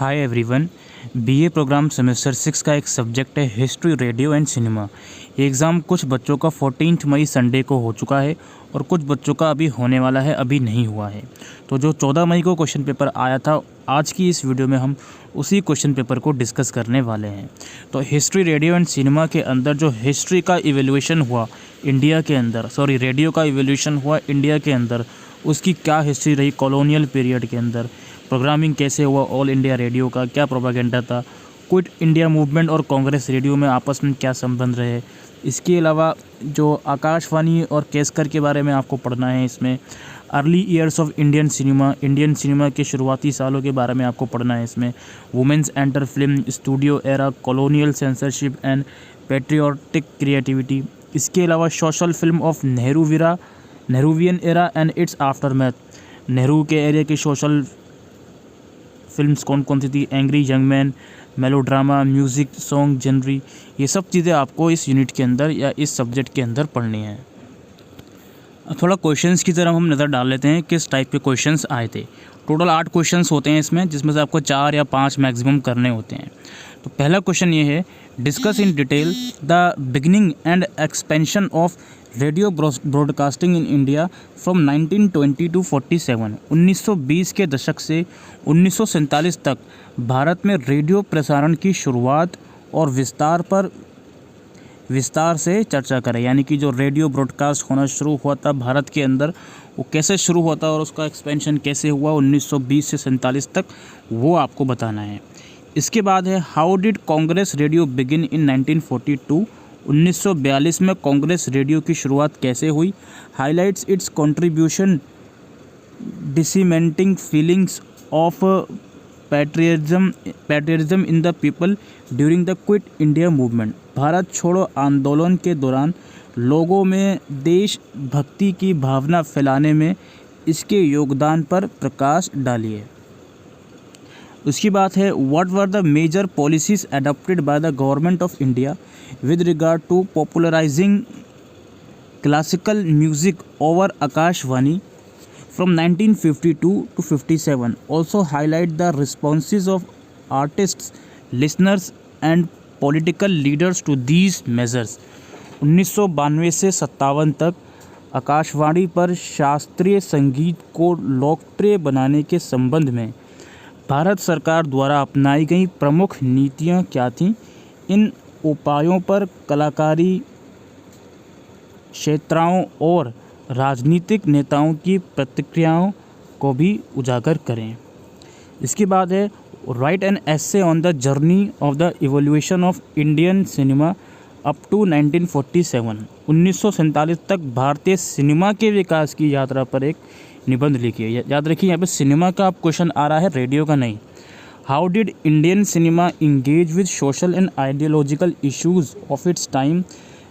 हाय everyone. BA program semester 6 का एक subject है हिस्ट्री, रेडियो एंड सिनेमा। ये एग्ज़ाम कुछ बच्चों का 14 मई संडे को हो चुका है और कुछ बच्चों का अभी होने वाला है, अभी नहीं हुआ है। तो जो 14 मई को क्वेश्चन पेपर आया था, आज की इस वीडियो में हम उसी क्वेश्चन पेपर को डिस्कस करने वाले हैं। तो हिस्ट्री, रेडियो एंड सिनेमा के अंदर जो हिस्ट्री का इवैल्यूएशन हुआ इंडिया के अंदर, रेडियो का इवैल्यूएशन हुआ इंडिया के अंदर, उसकी क्या हिस्ट्री रही कॉलोनियल पीरियड के अंदर, प्रोग्रामिंग कैसे हुआ ऑल इंडिया रेडियो का, क्या प्रोपागेंडा था, क्विट इंडिया मूवमेंट और कांग्रेस रेडियो में आपस में क्या संबंध रहे। इसके अलावा जो आकाशवाणी और केसकर के बारे में आपको पढ़ना है, इसमें early years of Indian cinema के शुरुआती सालों के बारे में आपको पढ़ना है। इसमें women's enter film, studio era, colonial censorship and patriotic creativity. इसके अलावा social film of Nehruvian era and its aftermath. Nehru के एरिया की सोशल फिल्म्स कौन कौन सी थी, angry young man, melodrama, music, song, genre, ये सब चीज़ें आपको इस यूनिट के अंदर या इस सब्जेक्ट के अंदर पढ़नी है। थोड़ा क्वेश्चंस की तरफ हम नज़र डाल लेते हैं किस टाइप के क्वेश्चंस आए थे। टोटल 8 क्वेश्चंस होते हैं इसमें, जिसमें से आपको 4 या 5 मैक्सिमम करने होते हैं। तो पहला क्वेश्चन ये है, discuss in detail the beginning and expansion of radio broadcasting in India from 1920 to 47। 1920 के दशक से 1947 तक भारत में रेडियो प्रसारण की शुरुआत और विस्तार से चर्चा करें। यानी कि जो रेडियो ब्रॉडकास्ट होना शुरू हुआ था भारत के अंदर, वो कैसे शुरू हुआ था और उसका एक्सपेंशन कैसे हुआ 1920 से 47 तक, वो आपको बताना है। इसके बाद है, how did Congress radio begin in 1942। 1942 में कांग्रेस रेडियो की शुरुआत कैसे हुई। Highlights its contribution disseminating feelings of patriotism in the people during the quit India movement. Bharat छोड़ो आंदोलन के दौरान लोगों में देशभक्ति की भावना फैलाने में इसके योगदान पर प्रकाश डालिए। उसकी बात है, what were the major policies adopted by the government of India with regard to popularizing classical music over Akashvani from 1952 to 57. Also highlight the responses of artists, listeners and political leaders to these measures. 1992 से 57 तक आकाशवाणी पर शास्त्रीय संगीत को लोकप्रिय बनाने के संबंध में भारत सरकार द्वारा अपनाई गई प्रमुख नीतियाँ क्या थीं। इन उपायों पर कलाकारी क्षेत्राओं और राजनीतिक नेताओं की प्रतिक्रियाओं को भी उजागर करें। इसके बाद है, write an essay on the journey of the evolution of Indian cinema up to 1947। 1947 तक भारतीय सिनेमा के विकास की यात्रा पर एक निबंध लिखिए। याद रखिए, यहाँ पे सिनेमा का आप क्वेश्चन आ रहा है, रेडियो का नहीं। How did Indian cinema engage with social and ideological issues of its time,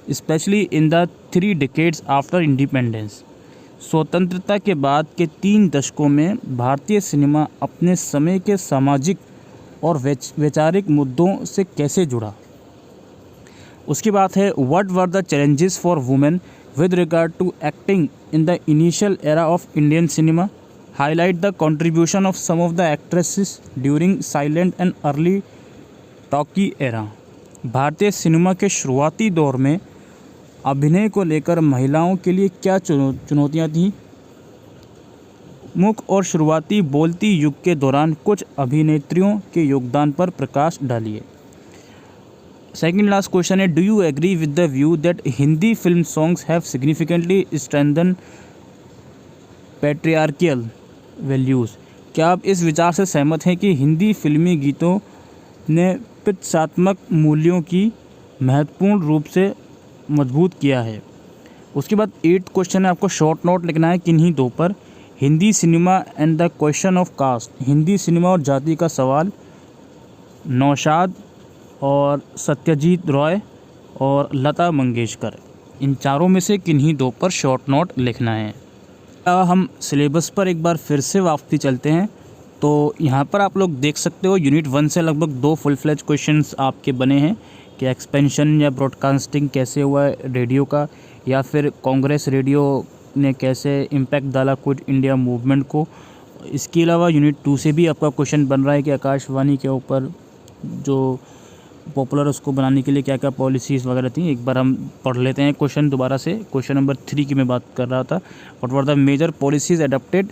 especially in the 3 decades after independence? स्वतंत्रता के बाद के 3 दशकों में भारतीय सिनेमा अपने समय के सामाजिक और वैचारिक मुद्दों से कैसे जुड़ा। उसकी बात है, What were the challenges for women with regard to acting in the initial era of Indian cinema? Highlight the contribution of some of the actresses during silent and early talkie era. भारतीय cinema के शुरुआती दौर में अभिनय को लेकर महिलाओं के लिए क्या चुनौतियाँ थीं। मुख्य और शुरुआती बोलती युग के दौरान कुछ अभिनेत्रियों के योगदान पर प्रकाश डालिए। सेकंड लास्ट क्वेश्चन है, do you agree with the view that Hindi film songs have significantly strengthen patriarchal values. क्या आप इस विचार से सहमत हैं कि हिंदी फिल्मी गीतों ने पितृसत्तात्मक मूल्यों की महत्वपूर्ण रूप से मजबूत किया है। उसके बाद 8th क्वेश्चन है, आपको शॉर्ट नोट लिखना है किन्हीं 2 पर। Hindi cinema and the question of caste. Hindi cinema और जाति का सवाल, नौशाद और सत्यजीत रॉय और लता मंगेशकर, इन चारों में से किन्हीं 2 पर शॉर्ट नोट लिखना है। हम सिलेबस पर एक बार फिर से वापसी चलते हैं। तो यहाँ पर आप लोग देख सकते हो, यूनिट 1 से लगभग 2 फुल फ्लेज क्वेश्चंस आपके बने हैं कि एक्सपेंशन या ब्रॉडकास्टिंग कैसे हुआ है रेडियो का, या फिर कांग्रेस रेडियो ने कैसे इम्पैक्ट डाला क्विट इंडिया मूवमेंट को, इसके अलावा यूनिट 2 से भी आपका क्वेश्चन बन रहा है कि आकाशवाणी के ऊपर जो पॉपुलर उसको बनाने के लिए क्या क्या पॉलिसीज़ वगैरह थी। एक बार हम पढ़ लेते हैं क्वेश्चन दोबारा से। क्वेश्चन नंबर 3 की मैं बात कर रहा था। What were the major policies adopted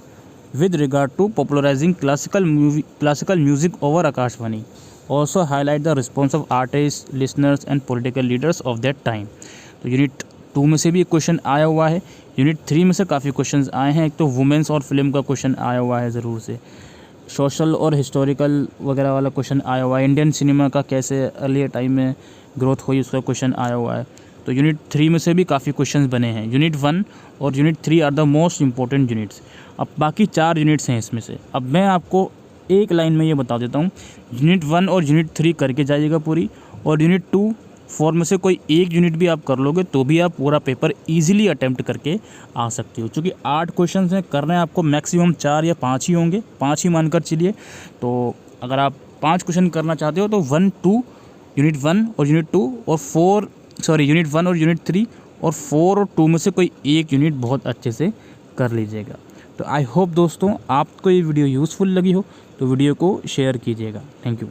with regard to popularizing classical music over Akashvani. Also highlight the response of artists, listeners and political leaders of that time. तो यूनिट 2 में से भी एक क्वेश्चन आया हुआ है। यूनिट 3 में से काफ़ी क्वेश्चंस आए हैं। एक तो वुमेंस और फिल्म का क्वेश्चन आया हुआ है ज़रूर से। सोशल और हिस्टोरिकल वगैरह वाला क्वेश्चन आया हुआ है। इंडियन सिनेमा का कैसे अर्ली टाइम में ग्रोथ हुई उसका क्वेश्चन आया हुआ है। तो यूनिट 3 में से भी काफ़ी क्वेश्चंस बने हैं। यूनिट 1 और unit 3 are the most important units. अब बाकी 4 यूनिट्स हैं इसमें से। अब मैं आपको एक लाइन में ये बता देता हूँ, यूनिट 1 और यूनिट 3 करके जाइएगा पूरी, और यूनिट 2 4 में से कोई एक यूनिट भी आप कर लोगे तो भी आप पूरा पेपर ईजिली अटैम्प्ट करके आ सकते हो। क्योंकि 8 क्वेश्चन हैं, करने हैं आपको मैक्सिमम 4 या 5 ही होंगे, 5 ही मानकर चलिए। तो अगर आप 5 क्वेश्चन करना चाहते हो तो यूनिट 1 और यूनिट 2 और यूनिट 1 और यूनिट 3 और 4 और 2 में से कोई एक यूनिट बहुत अच्छे से कर लीजिएगा। तो आई होप दोस्तों आपको ये वीडियो यूज़फुल लगी हो तो वीडियो को शेयर कीजिएगा। Thank you.